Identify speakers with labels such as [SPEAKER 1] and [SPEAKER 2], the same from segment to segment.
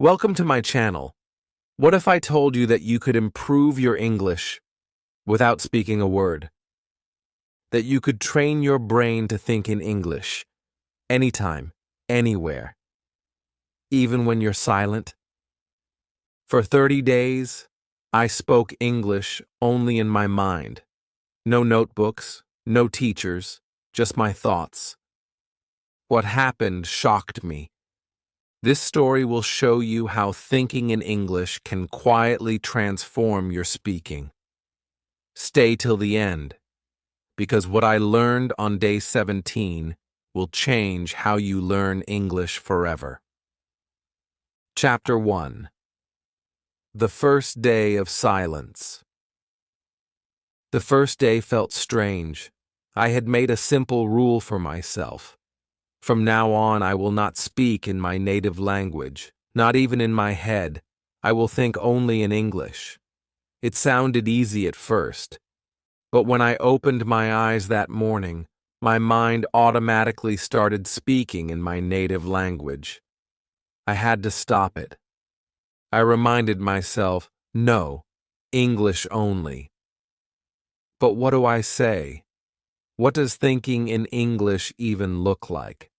[SPEAKER 1] Welcome to my channel. What if I told you that you could improve your English without speaking a word? That you could train your brain to think in English, anytime, anywhere, even when you're silent? For 30 days, I spoke English only in my mind. No notebooks, no teachers, just my thoughts. What happened shocked me. This story will show you how thinking in English can quietly transform your speaking. Stay till the end, because what I learned on day 17 will change how you learn English forever. Chapter 1. The First Day of Silence. The first day felt strange. I had made a simple rule for myself. From now on, I will not speak in my native language, not even in my head. I will think only in English. It sounded easy at first, but when I opened my eyes that morning, my mind automatically started speaking in my native language. I had to stop it. I reminded myself, no, English only. But what do I say? What does thinking in English even look like?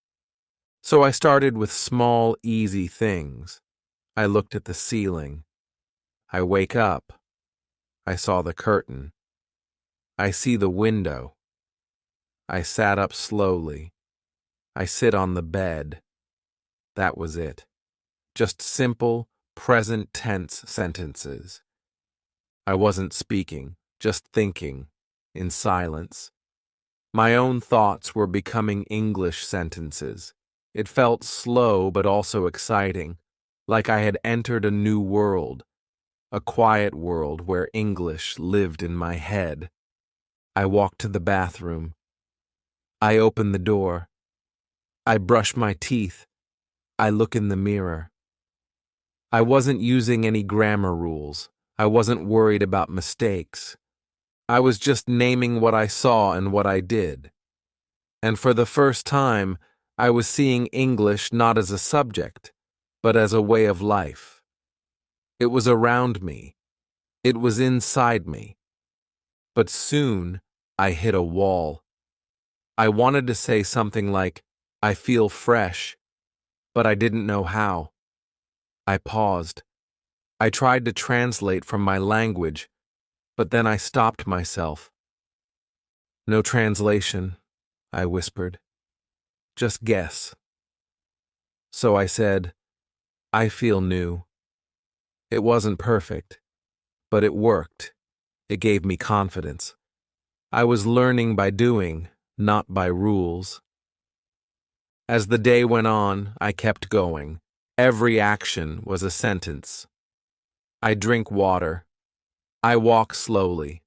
[SPEAKER 1] So I started with small, easy things. I looked at the ceiling. I wake up. I saw the curtain. I see the window. I sat up slowly. I sit on the bed. That was it. Just simple, present tense sentences. I wasn't speaking, just thinking, in silence. My own thoughts were becoming English sentences. It felt slow but also exciting, like I had entered a new world, a quiet world where English lived in my head. I walked to the bathroom. I open the door. I brush my teeth. I look in the mirror. I wasn't using any grammar rules. I wasn't worried about mistakes. I was just naming what I saw and what I did. And for the first time, I was seeing English not as a subject, but as a way of life. It was around me. It was inside me. But soon, I hit a wall. I wanted to say something like, I feel fresh, but I didn't know how. I paused. I tried to translate from my language, but then I stopped myself. No translation, I whispered. Just guess. So I said, I feel new. It wasn't perfect, but it worked. It gave me confidence. I was learning by doing, not by rules. As the day went on, I kept going. Every action was a sentence. I drink water. I walk slowly.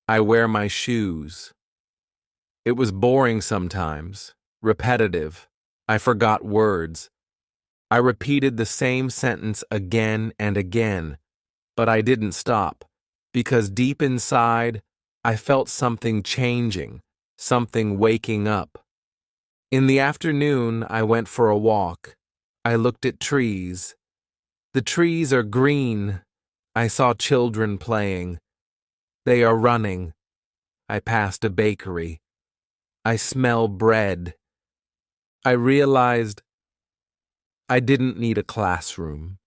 [SPEAKER 1] I wear my shoes. It was boring sometimes, repetitive. I forgot words. I repeated the same sentence again and again, but I didn't stop, because deep inside, I felt something changing, something waking up. In the afternoon, I went for a walk. I looked at trees. The trees are green. I saw children playing. They are running. I passed a bakery. I smell bread. I realized I didn't need a classroom.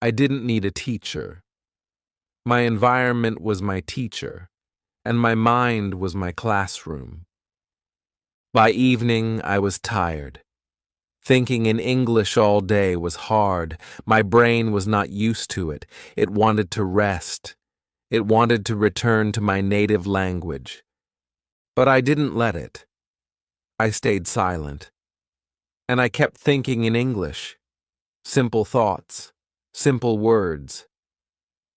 [SPEAKER 1] I didn't need a teacher. My environment was my teacher, and my mind was my classroom. By evening, I was tired. Thinking in English all day was hard. My brain was not used to it. It wanted to rest. It wanted to return to my native language. But I didn't let it. I stayed silent. And I kept thinking in English. Simple thoughts, simple words.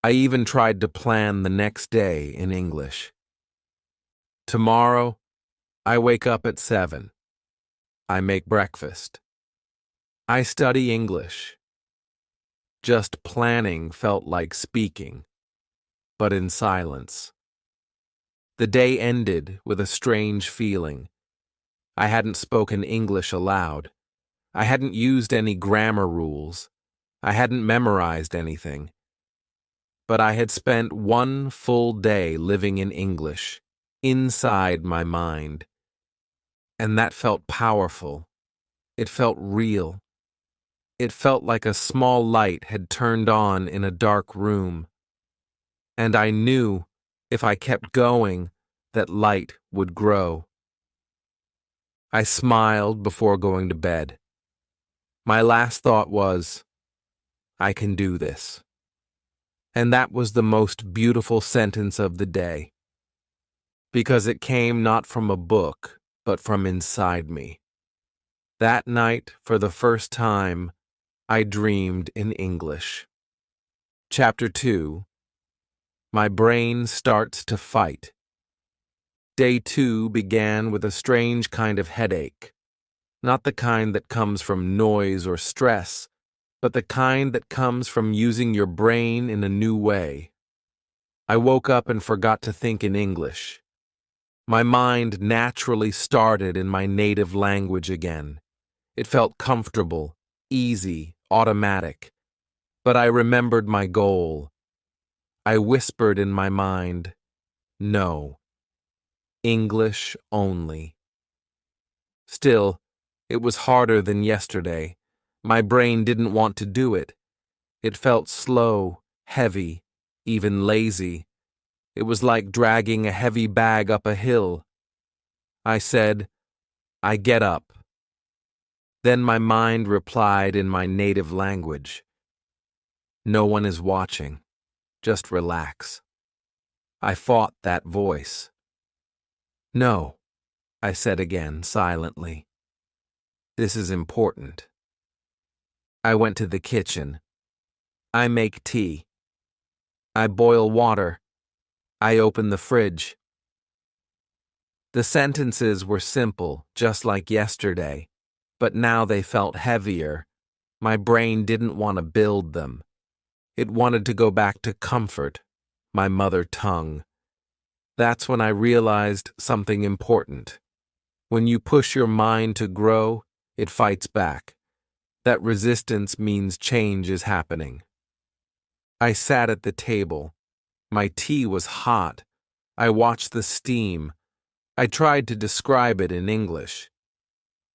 [SPEAKER 1] I even tried to plan the next day in English. Tomorrow, I wake up at 7. I make breakfast. I study English. Just planning felt like speaking, but in silence. The day ended with a strange feeling. I hadn't spoken English aloud. I hadn't used any grammar rules. I hadn't memorized anything, but I had spent one full day living in English, inside my mind. And that felt powerful. It felt real. It felt like a small light had turned on in a dark room. And I knew if I kept going, that light would grow. I smiled before going to bed. My last thought was, I can do this. And that was the most beautiful sentence of the day, because it came not from a book, but from inside me. That night, for the first time, I dreamed in English. Chapter 2. My brain starts to fight. Day 2 began with a strange kind of headache. Not the kind that comes from noise or stress, but the kind that comes from using your brain in a new way. I woke up and forgot to think in English. My mind naturally started in my native language again. It felt comfortable, easy, automatic. But I remembered my goal. I whispered in my mind, no. English only. Still, it was harder than yesterday. My brain didn't want to do it. It felt slow, heavy, even lazy. It was like dragging a heavy bag up a hill. I said, I get up. Then my mind replied in my native language. No one is watching. Just relax. I fought that voice. No, I said again, silently. This is important. I went to the kitchen. I make tea. I boil water. I open the fridge. The sentences were simple, just like yesterday, but now they felt heavier. My brain didn't want to build them. It wanted to go back to comfort, my mother tongue. That's when I realized something important. When you push your mind to grow, it fights back. That resistance means change is happening. I sat at the table. My tea was hot. I watched the steam. I tried to describe it in English.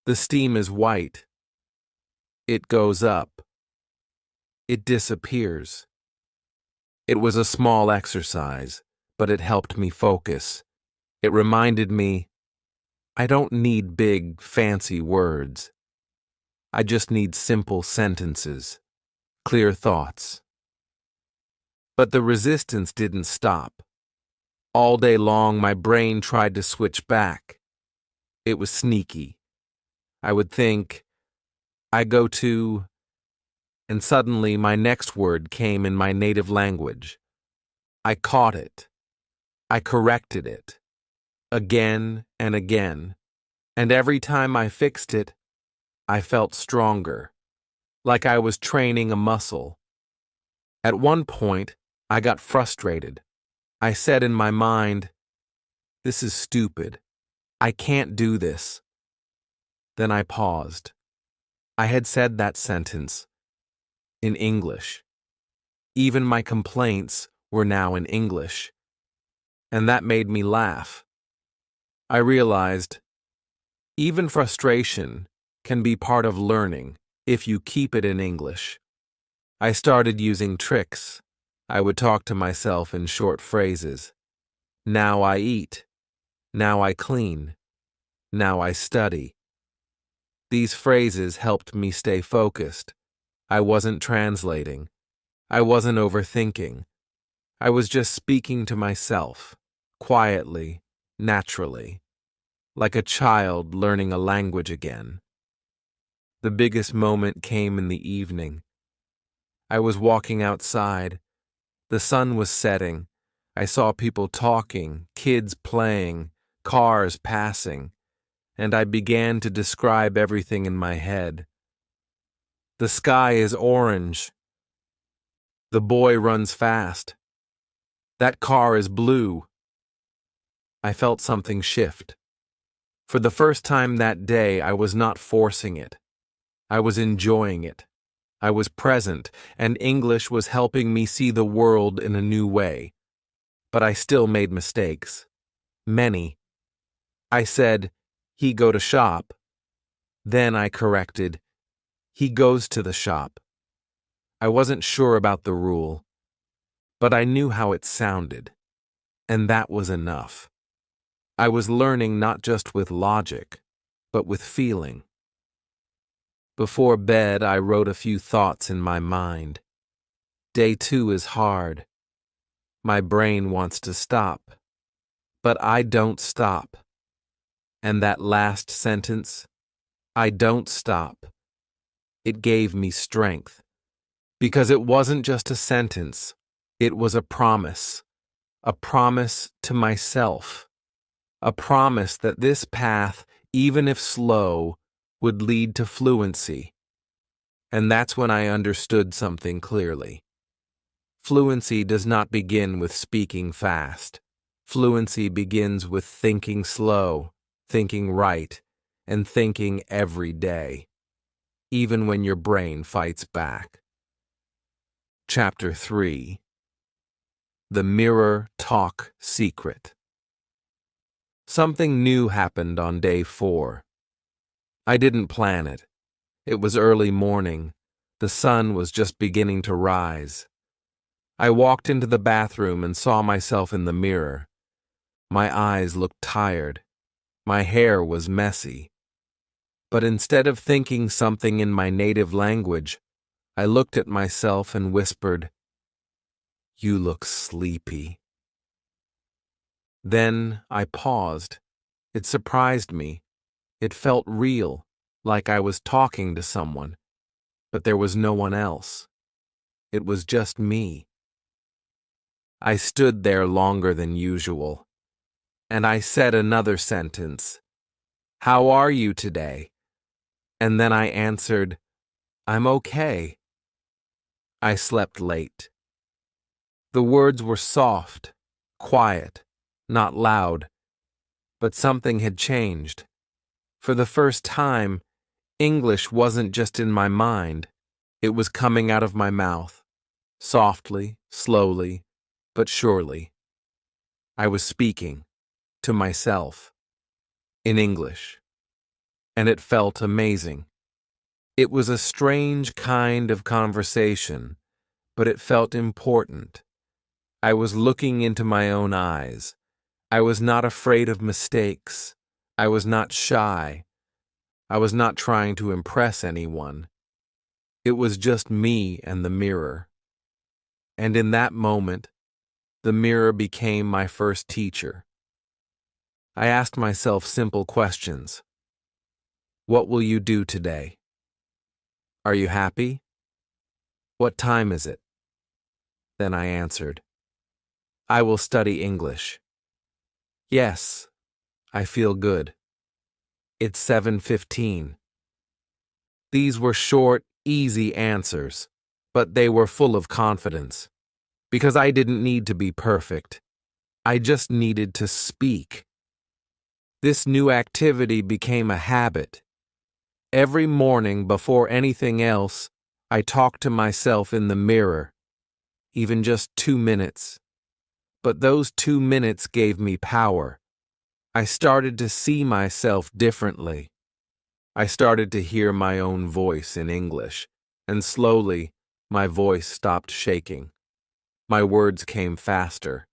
[SPEAKER 1] The steam is white. It goes up. It disappears. It was a small exercise, but it helped me focus. It reminded me, I don't need big, fancy words. I just need simple sentences, clear thoughts. But the resistance didn't stop. All day long, my brain tried to switch back. It was sneaky. I would think, I go to, and suddenly my next word came in my native language. I caught it. I corrected it. Again and again. And every time I fixed it, I felt stronger, like I was training a muscle. At one point, I got frustrated. I said in my mind, this is stupid. I can't do this. Then I paused. I had said that sentence in English. Even my complaints were now in English. And that made me laugh. I realized, even frustration can be part of learning if you keep it in English. I started using tricks. I would talk to myself in short phrases. Now I eat. Now I clean. Now I study. These phrases helped me stay focused. I wasn't translating. I wasn't overthinking. I was just speaking to myself, quietly, naturally, like a child learning a language again. The biggest moment came in the evening. I was walking outside. The sun was setting. I saw people talking, kids playing, cars passing, and I began to describe everything in my head. The sky is orange. The boy runs fast. That car is blue. I felt something shift. For the first time that day, I was not forcing it. I was enjoying it. I was present, and English was helping me see the world in a new way. But I still made mistakes. Many. I said, "He go to shop." Then I corrected, "He goes to the shop." I wasn't sure about the rule, but I knew how it sounded, and that was enough. I was learning not just with logic, but with feeling. Before bed, I wrote a few thoughts in my mind. Day 2 is hard. My brain wants to stop, but I don't stop. And that last sentence, "I don't stop," it gave me strength. Because it wasn't just a sentence, it was a promise to myself, a promise that this path, even if slow, would lead to fluency. And that's when I understood something clearly. Fluency does not begin with speaking fast. Fluency begins with thinking slow, thinking right, and thinking every day, even when your brain fights back. Chapter 3. The Mirror Talk Secret. Something new happened on day 4. I didn't plan it. It was early morning. The sun was just beginning to rise. I walked into the bathroom and saw myself in the mirror. My eyes looked tired. My hair was messy. But instead of thinking something in my native language, I looked at myself and whispered, "You look sleepy." Then I paused. It surprised me. It felt real, like I was talking to someone, but there was no one else. It was just me. I stood there longer than usual, and I said another sentence. "How are you today?" And then I answered, "I'm okay." I slept late. The words were soft, quiet, not loud, but something had changed. For the first time, English wasn't just in my mind, it was coming out of my mouth, softly, slowly, but surely. I was speaking to myself in English, and it felt amazing. It was a strange kind of conversation, but it felt important. I was looking into my own eyes. I was not afraid of mistakes. I was not shy. I was not trying to impress anyone. It was just me and the mirror. And in that moment, the mirror became my first teacher. I asked myself simple questions. What will you do today? Are you happy? What time is it? Then I answered, I will study English. Yes, I feel good. It's 7:15. These were short, easy answers, but they were full of confidence. Because I didn't need to be perfect. I just needed to speak. This new activity became a habit. Every morning before anything else, I talked to myself in the mirror, even just 2 minutes. But those 2 minutes gave me power. I started to see myself differently. I started to hear my own voice in English, and slowly, my voice stopped shaking. My words came faster.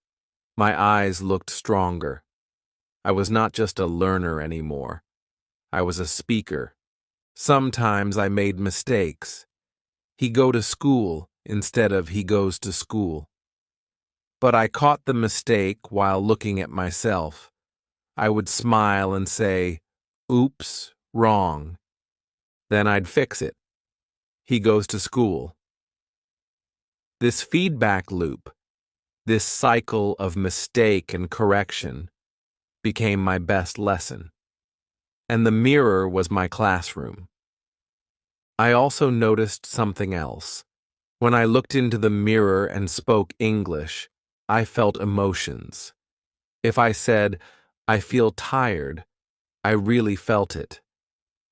[SPEAKER 1] My eyes looked stronger. I was not just a learner anymore. I was a speaker. Sometimes I made mistakes. He go to school instead of he goes to school. But I caught the mistake while looking at myself. I would smile and say, "Oops, wrong." Then I'd fix it. He goes to school. This feedback loop, this cycle of mistake and correction, became my best lesson. And the mirror was my classroom. I also noticed something else. When I looked into the mirror and spoke English, I felt emotions. If I said, "I feel tired," I really felt it.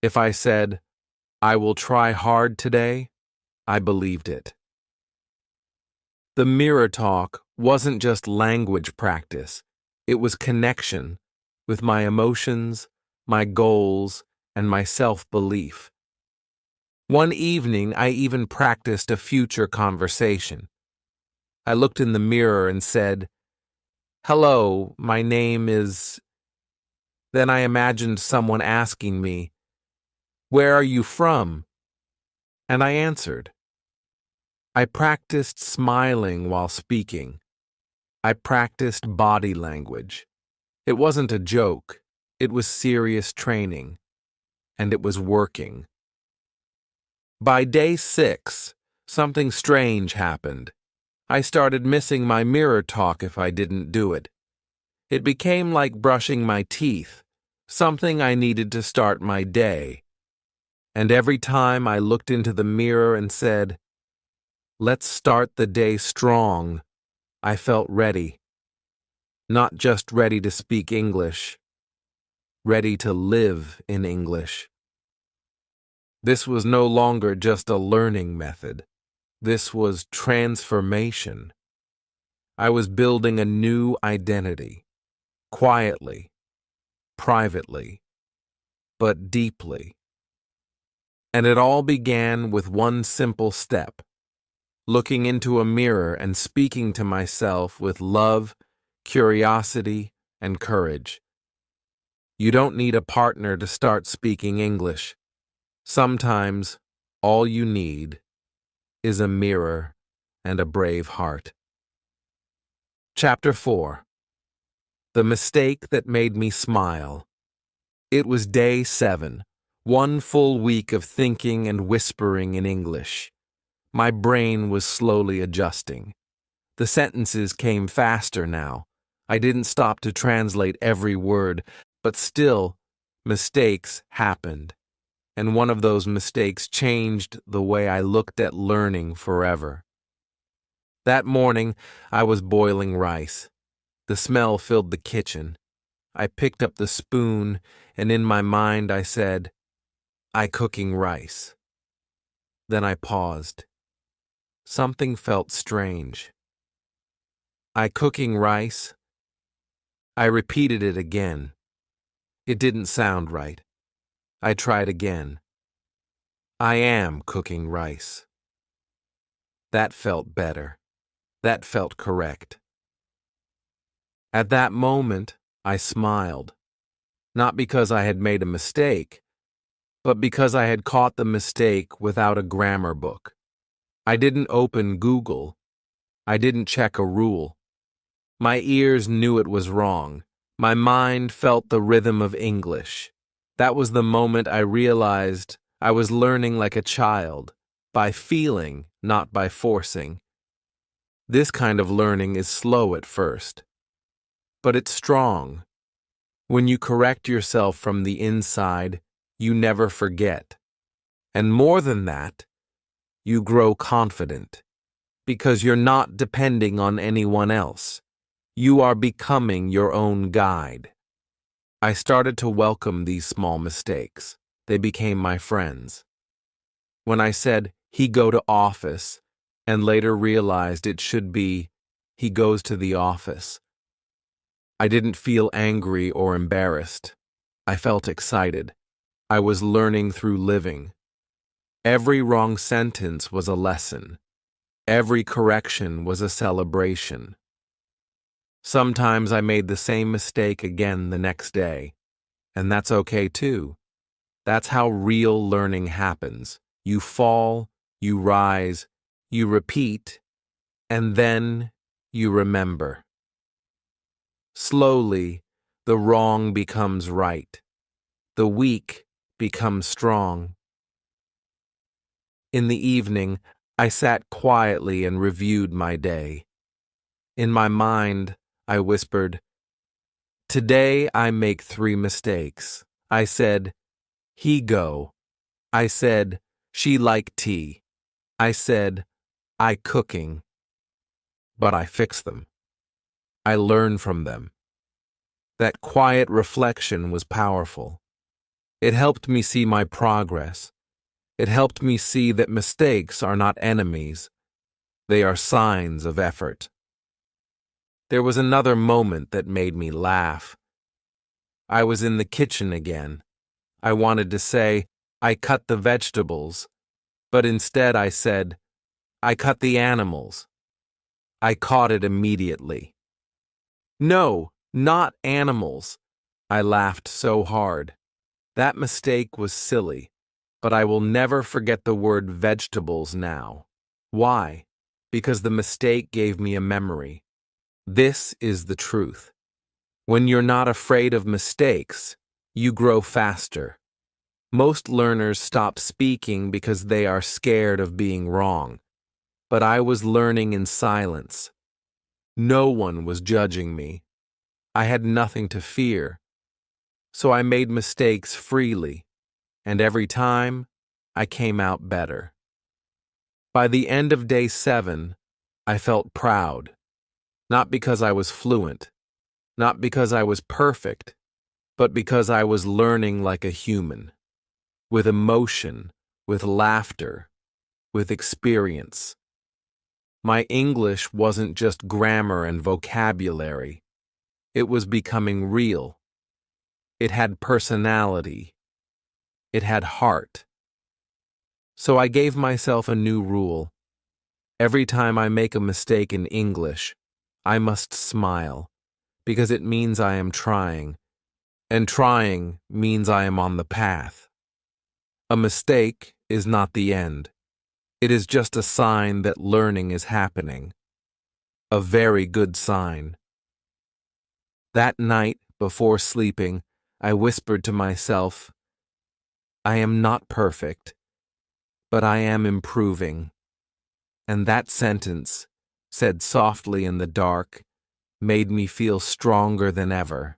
[SPEAKER 1] If I said, "I will try hard today," I believed it. The mirror talk wasn't just language practice. It was connection with my emotions, my goals, and my self-belief. One evening, I even practiced a future conversation. I looked in the mirror and said, "Hello, my name is..." Then I imagined someone asking me, "Where are you from?" And I answered. I practiced smiling while speaking. I practiced body language. It wasn't a joke. It was serious training. And it was working. By day 6, something strange happened. I started missing my mirror talk if I didn't do it. It became like brushing my teeth, something I needed to start my day. And every time I looked into the mirror and said, "Let's start the day strong," I felt ready. Not just ready to speak English, ready to live in English. This was no longer just a learning method. This was transformation. I was building a new identity, quietly, privately, but deeply. And it all began with one simple step, looking into a mirror and speaking to myself with love, curiosity, and courage. You don't need a partner to start speaking English. Sometimes all you need is a mirror and a brave heart. Chapter 4. The Mistake That Made Me Smile. It was day 7, one full week of thinking and whispering in English. My brain was slowly adjusting. The sentences came faster now. I didn't stop to translate every word, but still, mistakes happened. And one of those mistakes changed the way I looked at learning forever. That morning, I was boiling rice. The smell filled the kitchen. I picked up the spoon, and in my mind I said, "I cooking rice." Then I paused. Something felt strange. "I cooking rice?" I repeated it again. It didn't sound right. I tried again. "I am cooking rice." That felt better. That felt correct. At that moment, I smiled. Not because I had made a mistake, but because I had caught the mistake without a grammar book. I didn't open Google. I didn't check a rule. My ears knew it was wrong. My mind felt the rhythm of English. That was the moment I realized I was learning like a child, by feeling, not by forcing. This kind of learning is slow at first, but it's strong. When you correct yourself from the inside, you never forget. And more than that, you grow confident, because you're not depending on anyone else. You are becoming your own guide. I started to welcome these small mistakes. They became my friends. When I said, "He go to office," and later realized it should be, "He goes to the office," I didn't feel angry or embarrassed. I felt excited. I was learning through living. Every wrong sentence was a lesson. Every correction was a celebration. Sometimes I made the same mistake again the next day, and that's okay too. That's how real learning happens. You fall, you rise, you repeat, and then you remember. Slowly, the wrong becomes right. The weak becomes strong. In the evening, I sat quietly and reviewed my day. In my mind, I whispered, "Today I make 3 mistakes." I said, "He go." I said, "She like tea." I said, "I cooking." But I fixed them. I learned from them. That quiet reflection was powerful. It helped me see my progress. It helped me see that mistakes are not enemies. They are signs of effort. There was another moment that made me laugh. I was in the kitchen again. I wanted to say, I cut the vegetables, but instead I said, I cut the animals. I caught it immediately. No, not animals. I laughed so hard. That mistake was silly, but I will never forget the word vegetables now. Why? Because the mistake gave me a memory. This is the truth. When you're not afraid of mistakes, you grow faster. Most learners stop speaking because they are scared of being wrong. But I was learning in silence. No one was judging me. I had nothing to fear. So I made mistakes freely, and every time, I came out better. By the end of day 7, I felt proud. Not because I was fluent, not because I was perfect, but because I was learning like a human, with emotion, with laughter, with experience. My English wasn't just grammar and vocabulary. It was becoming real. It had personality. It had heart. So I gave myself a new rule. Every time I make a mistake in English, I must smile, because it means I am trying, and trying means I am on the path. A mistake is not the end. It is just a sign that learning is happening. A very good sign. That night, before sleeping, I whispered to myself, I am not perfect, but I am improving. And that sentence, said softly in the dark, made me feel stronger than ever.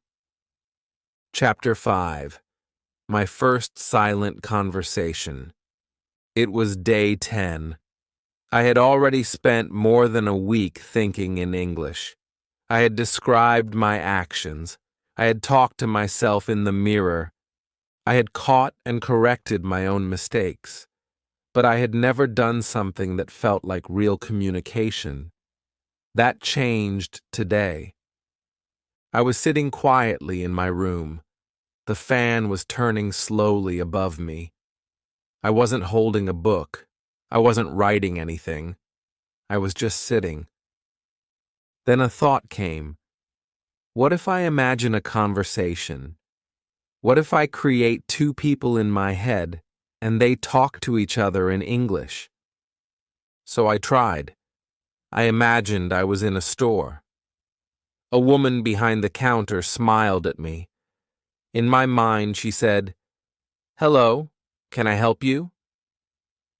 [SPEAKER 1] Chapter 5. My first silent conversation. It was day 10. I had already spent more than a week thinking in English. I had described my actions. I had talked to myself in the mirror. I had caught and corrected my own mistakes. But I had never done something that felt like real communication. That changed today. I was sitting quietly in my room. The fan was turning slowly above me. I wasn't holding a book. I wasn't writing anything. I was just sitting. Then a thought came. What if I imagine a conversation? What if I create two people in my head and they talk to each other in English? So I tried. I imagined I was in a store. A woman behind the counter smiled at me. In my mind, she said, "Hello, can I help you?"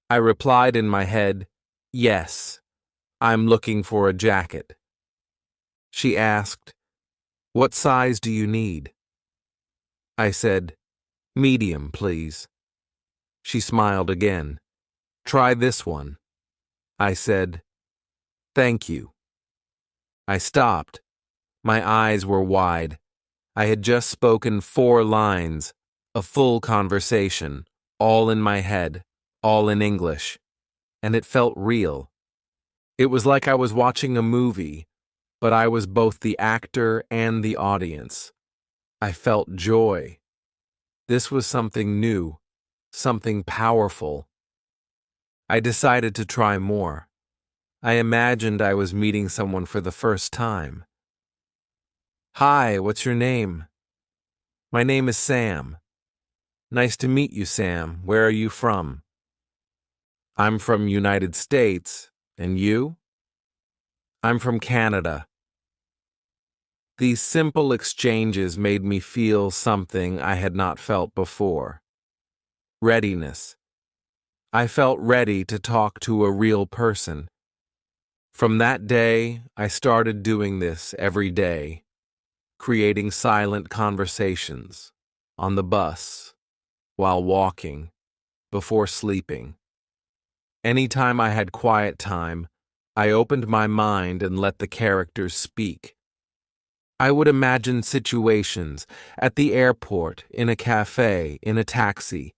[SPEAKER 1] I replied in my head, "Yes, I'm looking for a jacket." She asked, "What size do you need?" I said, "Medium, please." She smiled again. "Try this one." I said, "Thank you." I stopped. My eyes were wide. I had just spoken 4 lines, a full conversation, all in my head, all in English, and it felt real. It was like I was watching a movie, but I was both the actor and the audience. I felt joy. This was something new, something powerful. I decided to try more. I imagined I was meeting someone for the first time. "Hi, what's your name?" "My name is Sam." "Nice to meet you, Sam. Where are you from?" "I'm from United States. And you?" "I'm from Canada." These simple exchanges made me feel something I had not felt before. Readiness. I felt ready to talk to a real person. From that day, I started doing this every day, creating silent conversations, on the bus, while walking, before sleeping. Anytime I had quiet time, I opened my mind and let the characters speak. I would imagine situations at the airport, in a cafe, in a taxi.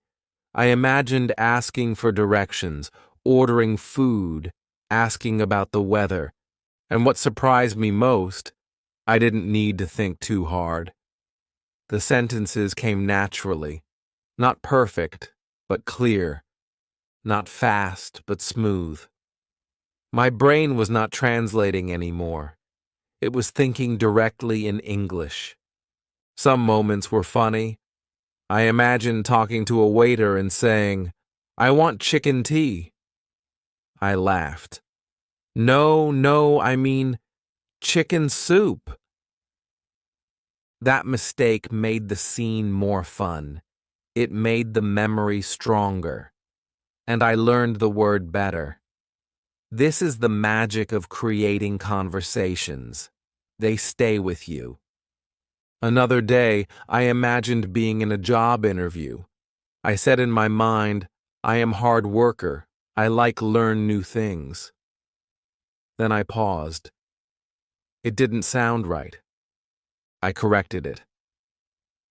[SPEAKER 1] I imagined asking for directions, ordering food, asking about the weather, and what surprised me most, I didn't need to think too hard. The sentences came naturally, not perfect, but clear, not fast, but smooth. My brain was not translating anymore. It was thinking directly in English. Some moments were funny. I imagined talking to a waiter and saying, "I want chicken tea." I laughed. No, I mean chicken soup." That mistake made the scene more fun. It made the memory stronger. And I learned the word better. This is the magic of creating conversations. They stay with you. Another day, I imagined being in a job interview. I said in my mind, "I am hard worker. I learn new things." Then I paused. It didn't sound right. I corrected it.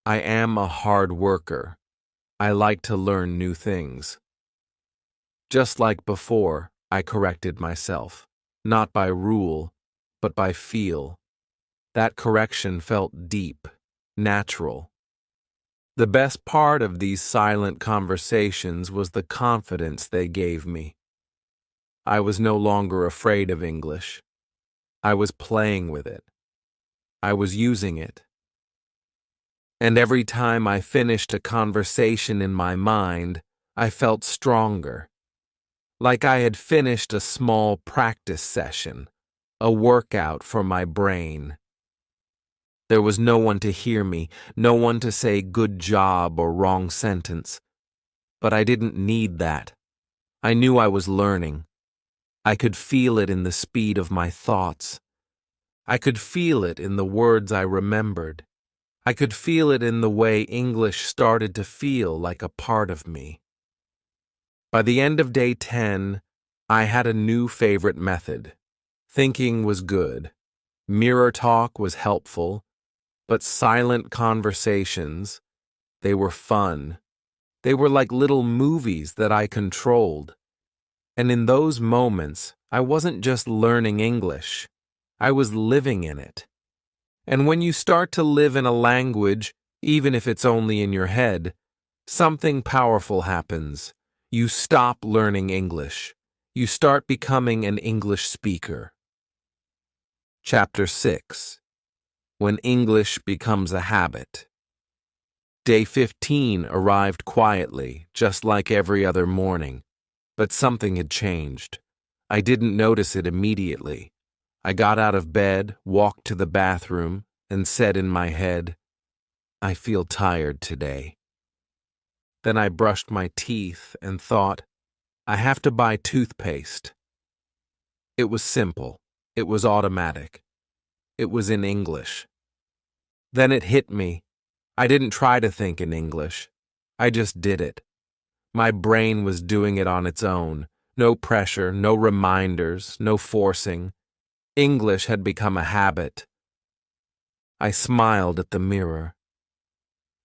[SPEAKER 1] "I am a hard worker. I like to learn new things." Just like before, I corrected myself, not by rule, but by feel. That correction felt deep, natural. The best part of these silent conversations was the confidence they gave me. I was no longer afraid of English. I was playing with it. I was using it. And every time I finished a conversation in my mind, I felt stronger. Like I had finished a small practice session, a workout for my brain. There was no one to hear me, no one to say good job or wrong sentence. But I didn't need that. I knew I was learning. I could feel it in the speed of my thoughts. I could feel it in the words I remembered. I could feel it in the way English started to feel like a part of me. By the end of day 10, I had a new favorite method. Thinking was good. Mirror talk was helpful. But silent conversations, they were fun. They were like little movies that I controlled. And in those moments, I wasn't just learning English. I was living in it. And when you start to live in a language, even if it's only in your head, something powerful happens. You stop learning English. You start becoming an English speaker. Chapter 6. When English becomes a habit. Day 15 arrived quietly, just like every other morning. But something had changed. I didn't notice it immediately. I got out of bed, walked to the bathroom, and said in my head, "I feel tired today." Then I brushed my teeth and thought, "I have to buy toothpaste." It was simple. It was automatic. It was in English. Then it hit me. I didn't try to think in English. I just did it. My brain was doing it on its own. No pressure, no reminders, no forcing. English had become a habit. I smiled at the mirror.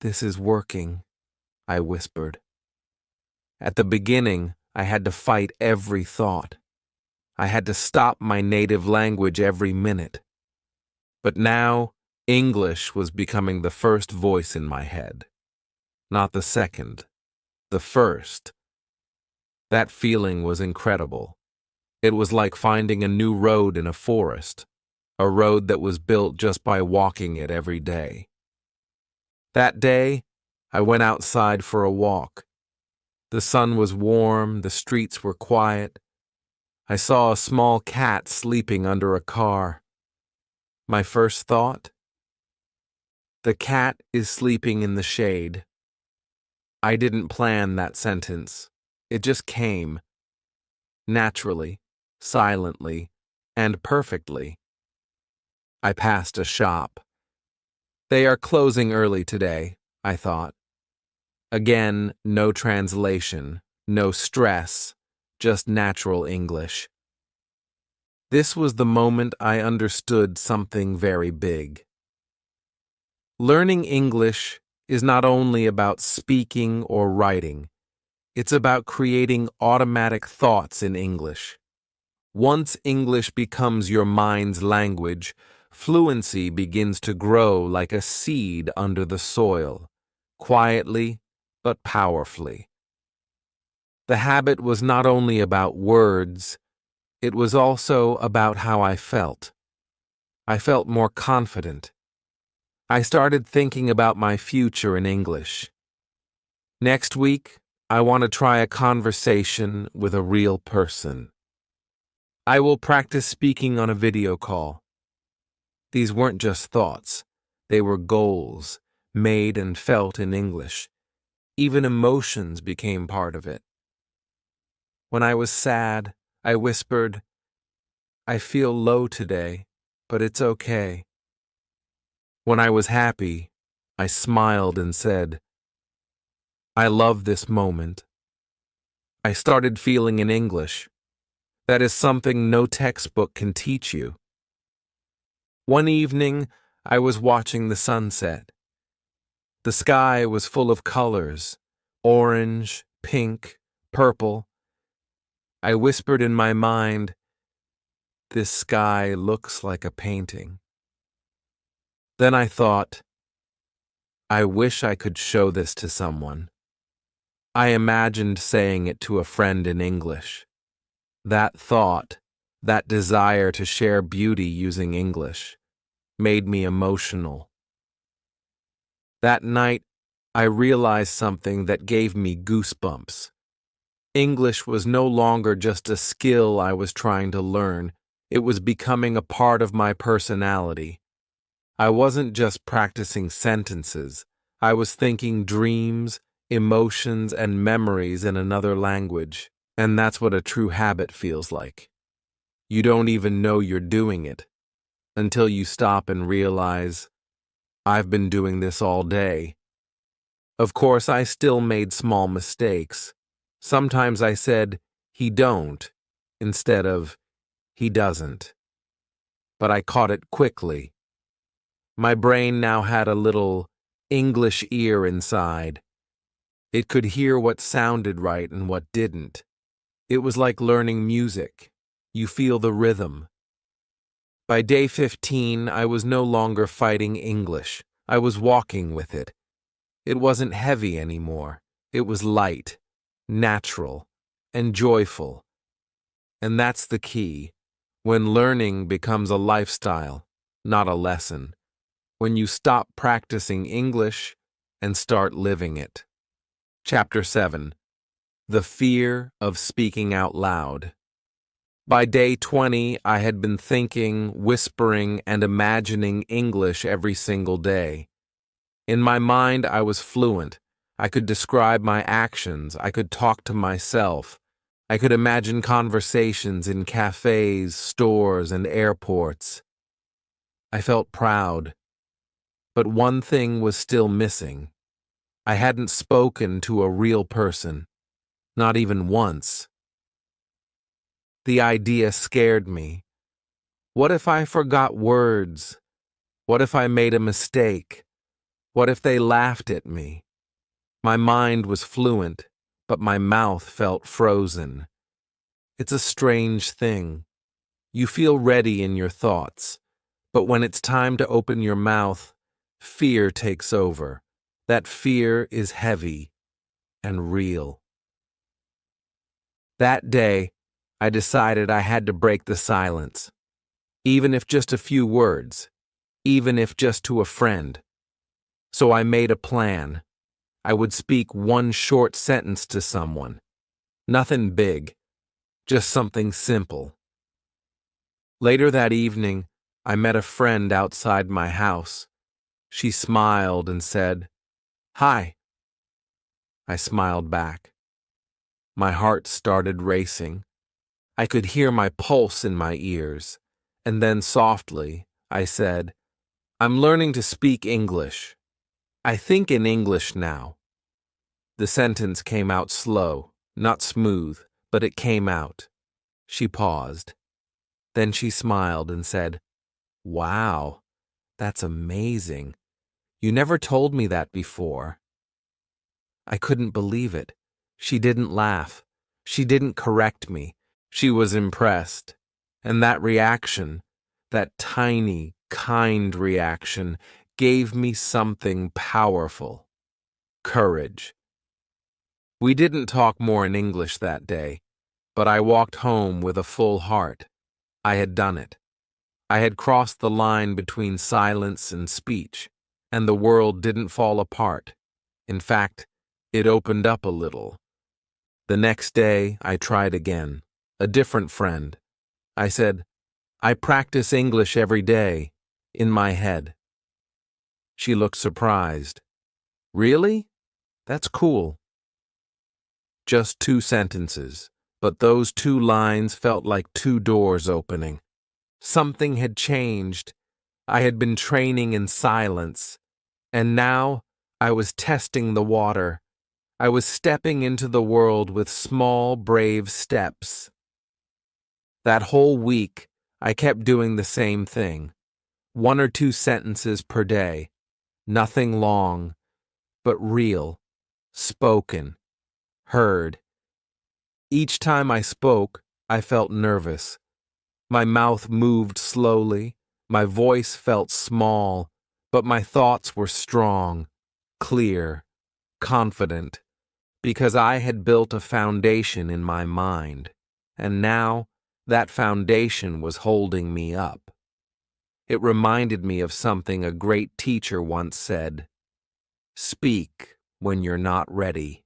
[SPEAKER 1] "This is working," I whispered. At the beginning, I had to fight every thought. I had to stop my native language every minute. But now, English was becoming the first voice in my head. Not the second, the first. That feeling was incredible. It was like finding a new road in a forest, a road that was built just by walking it every day. That day, I went outside for a walk. The sun was warm, the streets were quiet. I saw a small cat sleeping under a car. My first thought? The cat is sleeping in the shade. I didn't plan that sentence. It just came. Naturally, silently, and perfectly. I passed a shop. They are closing early today, I thought. Again, no translation, no stress, just natural English. This was the moment I understood something very big. Learning English is not only about speaking or writing, It's about creating automatic thoughts in English. Once English becomes your mind's language, fluency begins to grow like a seed under the soil, quietly but powerfully. The habit was not only about words, it was also about how I felt. I felt more confident. I started thinking about my future in English. Next week, I want to try a conversation with a real person. I will practice speaking on a video call. These weren't just thoughts. They were goals, made and felt in English. Even emotions became part of it. When I was sad, I whispered, "I feel low today, but it's okay." When I was happy, I smiled and said, "I love this moment." I started feeling in English. That is something no textbook can teach you. One evening, I was watching the sunset. The sky was full of colors, orange, pink, purple. I whispered in my mind, "This sky looks like a painting." Then I thought, I wish I could show this to someone. I imagined saying it to a friend in English. That thought, that desire to share beauty using English, made me emotional. That night, I realized something that gave me goosebumps. English was no longer just a skill I was trying to learn. It was becoming a part of my personality. I wasn't just practicing sentences. I was thinking dreams, emotions, and memories in another language. And that's what a true habit feels like. You don't even know you're doing it until you stop and realize, I've been doing this all day. Of course, I still made small mistakes. Sometimes I said, "he don't," instead of, "he doesn't." But I caught it quickly. My brain now had a little English ear inside. It could hear what sounded right and what didn't. It was like learning music. You feel the rhythm. By day 15, I was no longer fighting English. I was walking with it. It wasn't heavy anymore. It was light, natural, and joyful. And that's the key. When learning becomes a lifestyle, not a lesson. When you stop practicing English and start living it. Chapter 7. The Fear of Speaking Out Loud. By day 20, I had been thinking, whispering, and imagining English every single day. In my mind, I was fluent. I could describe my actions. I could talk to myself. I could imagine conversations in cafes, stores, and airports. I felt proud. But one thing was still missing. I hadn't spoken to a real person, not even once. The idea scared me. What if I forgot words? What if I made a mistake? What if they laughed at me? My mind was fluent, but my mouth felt frozen. It's a strange thing. You feel ready in your thoughts, but when it's time to open your mouth, fear takes over. That fear is heavy and real. That day, I decided I had to break the silence, even if just a few words, even if just to a friend. So I made a plan. I would speak one short sentence to someone. Nothing big, just something simple. Later that evening, I met a friend outside my house. She smiled and said, "Hi." I smiled back. My heart started racing. I could hear my pulse in my ears. And then softly, I said, "I'm learning to speak English. I think in English now." The sentence came out slow, not smooth, but it came out. She paused. Then she smiled and said, "Wow, that's amazing. You never told me that before." I couldn't believe it. She didn't laugh. She didn't correct me. She was impressed. And that reaction, that tiny, kind reaction, gave me something powerful. Courage. We didn't talk more in English that day, but I walked home with a full heart. I had done it. I had crossed the line between silence and speech, and the world didn't fall apart. In fact, it opened up a little. The next day, I tried again. A different friend. I said, I practice English every day, in my head. She looked surprised. Really? That's cool. Just 2 sentences, but those 2 lines felt like 2 doors opening. Something had changed. I had been training in silence, and now I was testing the water. I was stepping into the world with small, brave steps. That whole week, I kept doing the same thing. 1 or 2 sentences per day. Nothing long, but real, spoken, heard. Each time I spoke, I felt nervous. My mouth moved slowly, my voice felt small, but my thoughts were strong, clear, confident, because I had built a foundation in my mind, and now that foundation was holding me up. It reminded me of something a great teacher once said, "Speak when you're not ready."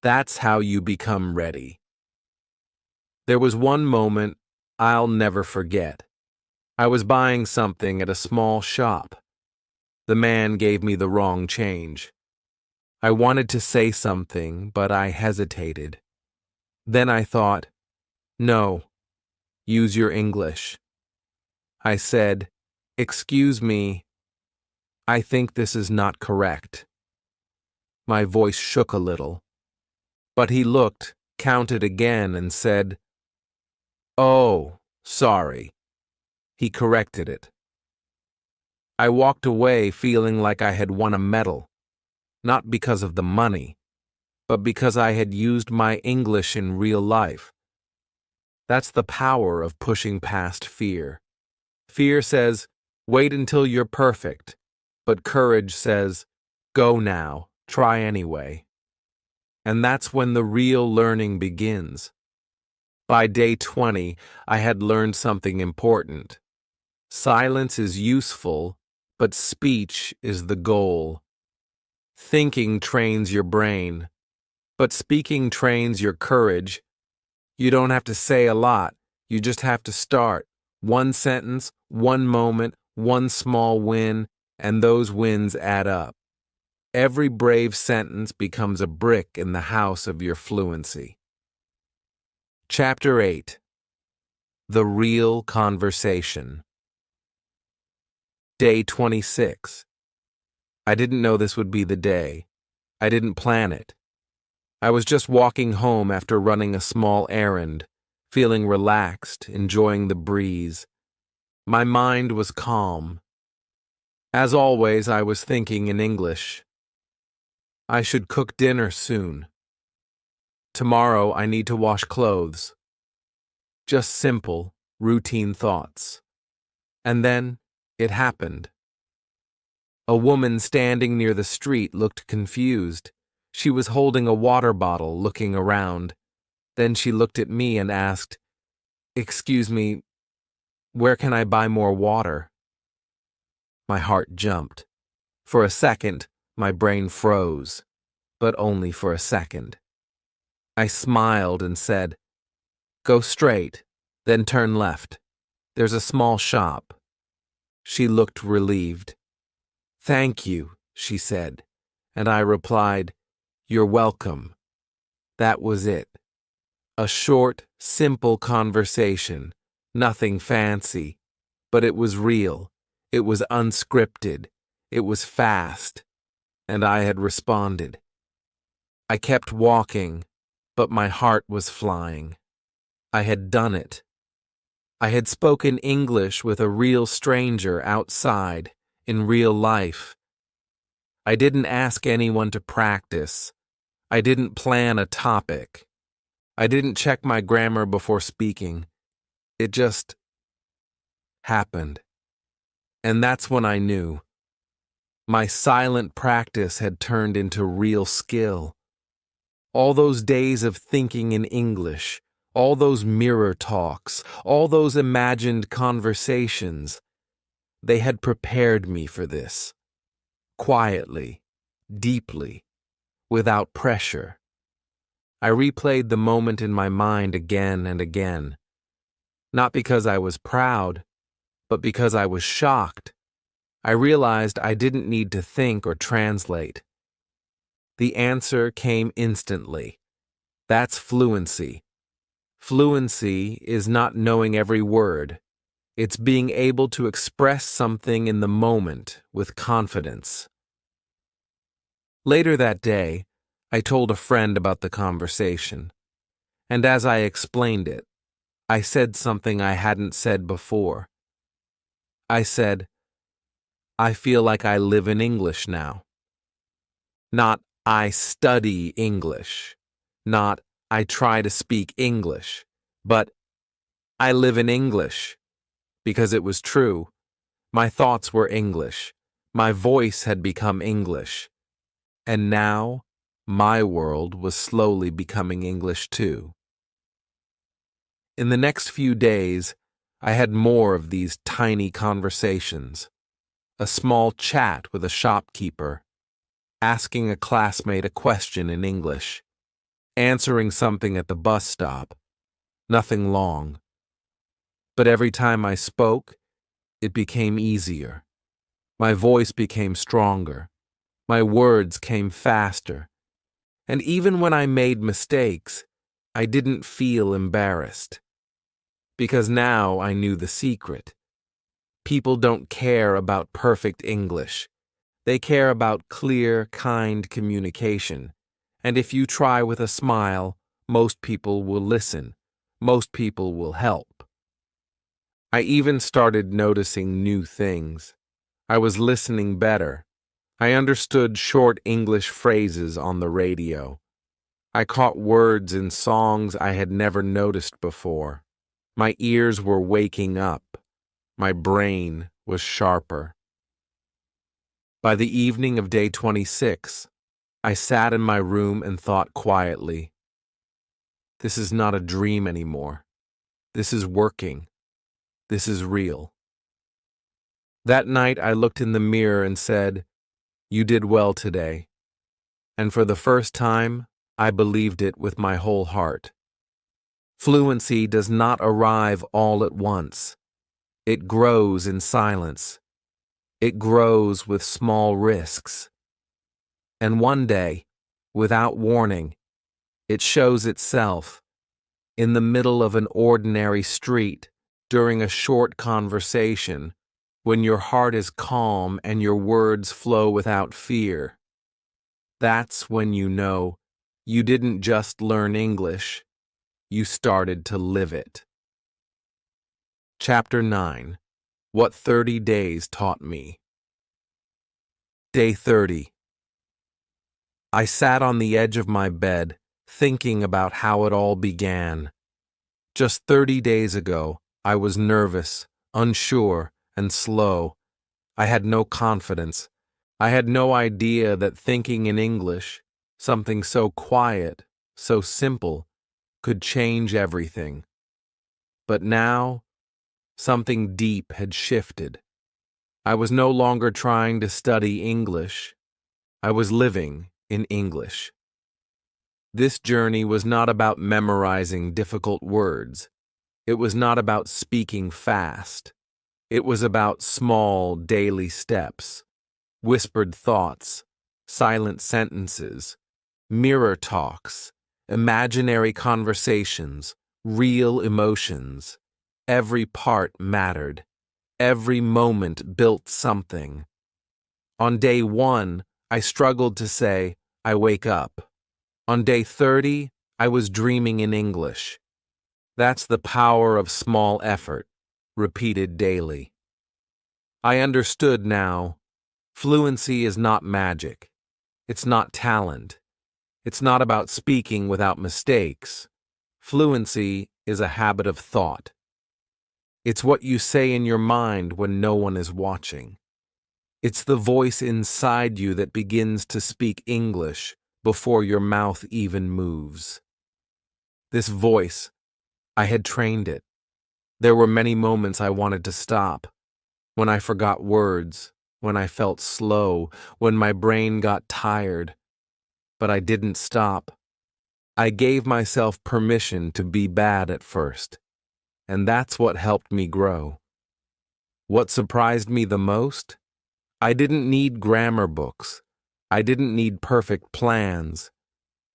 [SPEAKER 1] That's how you become ready. There was one moment I'll never forget. I was buying something at a small shop. The man gave me the wrong change. I wanted to say something, but I hesitated. Then I thought, no, use your English. I said, "Excuse me, I think this is not correct." My voice shook a little, but he looked, counted again, and said, "Oh, sorry." He corrected it. I walked away feeling like I had won a medal, not because of the money, but because I had used my English in real life. That's the power of pushing past fear. Fear says, wait until you're perfect, but courage says, go now, try anyway. And that's when the real learning begins. By day 20, I had learned something important. Silence is useful, but speech is the goal. Thinking trains your brain, but speaking trains your courage. You don't have to say a lot, you just have to start. 1 sentence, 1 moment, 1 small win, and those wins add up. Every brave sentence becomes a brick in the house of your fluency. Chapter 8. The Real Conversation. Day 26. I didn't know this would be the day. I didn't plan it. I was just walking home after running a small errand, feeling relaxed, enjoying the breeze. My mind was calm. As always, I was thinking in English. I should cook dinner soon. Tomorrow I need to wash clothes. Just simple, routine thoughts. And then it happened. A woman standing near the street looked confused. She was holding a water bottle, looking around. Then she looked at me and asked, "Excuse me, where can I buy more water?" My heart jumped. For a second, my brain froze, but only for a second. I smiled and said, "Go straight, then turn left. There's a small shop." She looked relieved. "Thank you," she said, and I replied, "You're welcome." That was it. A short, simple conversation, nothing fancy, but it was real, it was unscripted, it was fast, and I had responded. I kept walking, but my heart was flying. I had done it. I had spoken English with a real stranger outside, in real life. I didn't ask anyone to practice. I didn't plan a topic. I didn't check my grammar before speaking. It just happened. And that's when I knew. My silent practice had turned into real skill. All those days of thinking in English, all those mirror talks, all those imagined conversations, they had prepared me for this. Quietly, deeply, without pressure. I replayed the moment in my mind again and again. Not because I was proud, but because I was shocked. I realized I didn't need to think or translate. The answer came instantly. That's fluency. Fluency is not knowing every word. It's being able to express something in the moment with confidence. Later that day, I told a friend about the conversation. And as I explained it, I said something I hadn't said before. I said, I feel like I live in English now. Not I study English. Not I try to speak English. But I live in English. Because it was true. My thoughts were English. My voice had become English. And now, my world was slowly becoming English too. In the next few days, I had more of these tiny conversations. A small chat with a shopkeeper, asking a classmate a question in English, answering something at the bus stop. Nothing long. But every time I spoke, it became easier. My voice became stronger. My words came faster. And even when I made mistakes, I didn't feel embarrassed. Because now I knew the secret. People don't care about perfect English. They care about clear, kind communication. And if you try with a smile, most people will listen. Most people will help. I even started noticing new things. I was listening better. I understood short English phrases on the radio. I caught words in songs I had never noticed before. My ears were waking up. My brain was sharper. By the evening of day 26, I sat in my room and thought quietly, this is not a dream anymore. This is working. This is real. That night I looked in the mirror and said, you did well today. And for the first time, I believed it with my whole heart. Fluency does not arrive all at once. It grows in silence. It grows with small risks. And one day, without warning, it shows itself in the middle of an ordinary street during a short conversation when your heart is calm and your words flow without fear. That's when you know you didn't just learn English, you started to live it. Chapter 9. What 30 Days Taught Me. Day 30. I sat on the edge of my bed, thinking about how it all began. Just 30 days ago, I was nervous, unsure, and slow. I had no confidence. I had no idea that thinking in English, something so quiet, so simple, could change everything. But now, something deep had shifted. I was no longer trying to study English. I was living in English. This journey was not about memorizing difficult words. It was not about speaking fast. It was about small daily steps, whispered thoughts, silent sentences, mirror talks, imaginary conversations, real emotions. Every part mattered. Every moment built something. On day 1, I struggled to say, I wake up. On day 30, I was dreaming in English. That's the power of small effort, repeated daily. I understood now. Fluency is not magic. It's not talent. It's not about speaking without mistakes. Fluency is a habit of thought. It's what you say in your mind when no one is watching. It's the voice inside you that begins to speak English before your mouth even moves. This voice, I had trained it. There were many moments I wanted to stop, when I forgot words, when I felt slow, when my brain got tired. But I didn't stop. I gave myself permission to be bad at first, and that's what helped me grow. What surprised me the most? I didn't need grammar books. I didn't need perfect plans.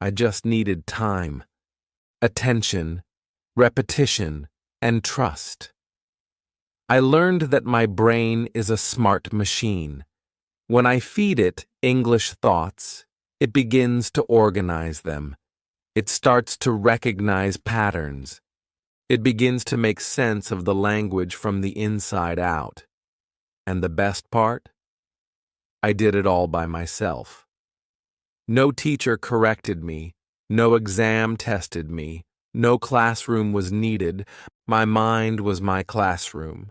[SPEAKER 1] I just needed time, attention, repetition, and trust. I learned that my brain is a smart machine. When I feed it English thoughts, it begins to organize them. It starts to recognize patterns. It begins to make sense of the language from the inside out. And the best part? I did it all by myself. No teacher corrected me. No exam tested me. No classroom was needed. My mind was my classroom.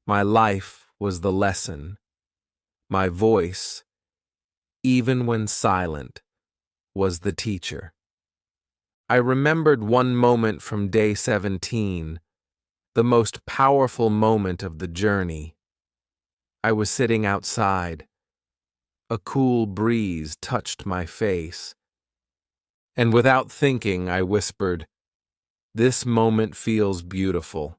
[SPEAKER 1] My life was the lesson. My voice, even when silent, was the teacher. I remembered one moment from day 17, the most powerful moment of the journey. I was sitting outside. A cool breeze touched my face. And without thinking, I whispered, "This moment feels beautiful."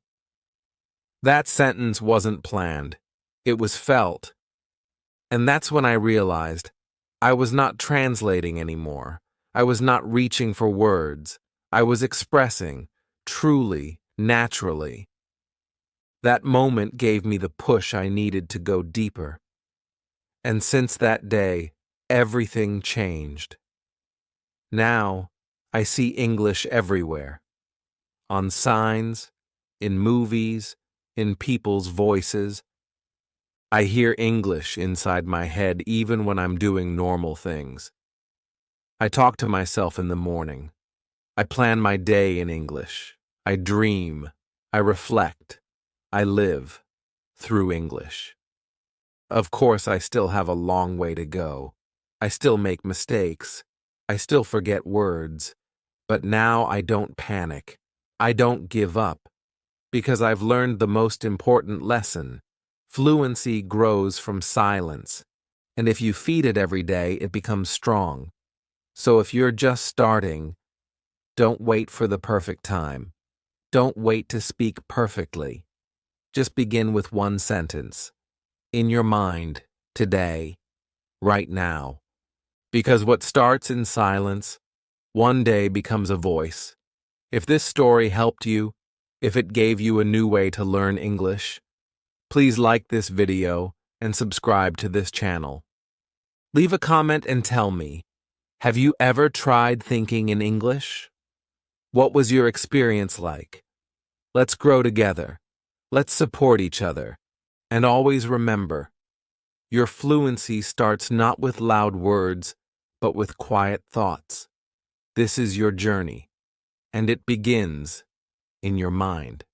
[SPEAKER 1] That sentence wasn't planned. It was felt. And that's when I realized I was not translating anymore. I was not reaching for words. I was expressing, truly, naturally. That moment gave me the push I needed to go deeper. And since that day, everything changed. Now, I see English everywhere. On signs, in movies, in people's voices. I hear English inside my head even when I'm doing normal things. I talk to myself in the morning. I plan my day in English. I dream. I reflect. I live through English. Of course, I still have a long way to go. I still make mistakes. I still forget words. But now I don't panic. I don't give up. Because I've learned the most important lesson. Fluency grows from silence. And if you feed it every day, it becomes strong. So if you're just starting, don't wait for the perfect time. Don't wait to speak perfectly. Just begin with one sentence. In your mind, today, right now. Because what starts in silence, one day becomes a voice. If this story helped you, if it gave you a new way to learn English, please like this video and subscribe to this channel. Leave a comment and tell me, have you ever tried thinking in English? What was your experience like? Let's grow together. Let's support each other. And always remember, your fluency starts not with loud words, but with quiet thoughts. This is your journey, and it begins in your mind.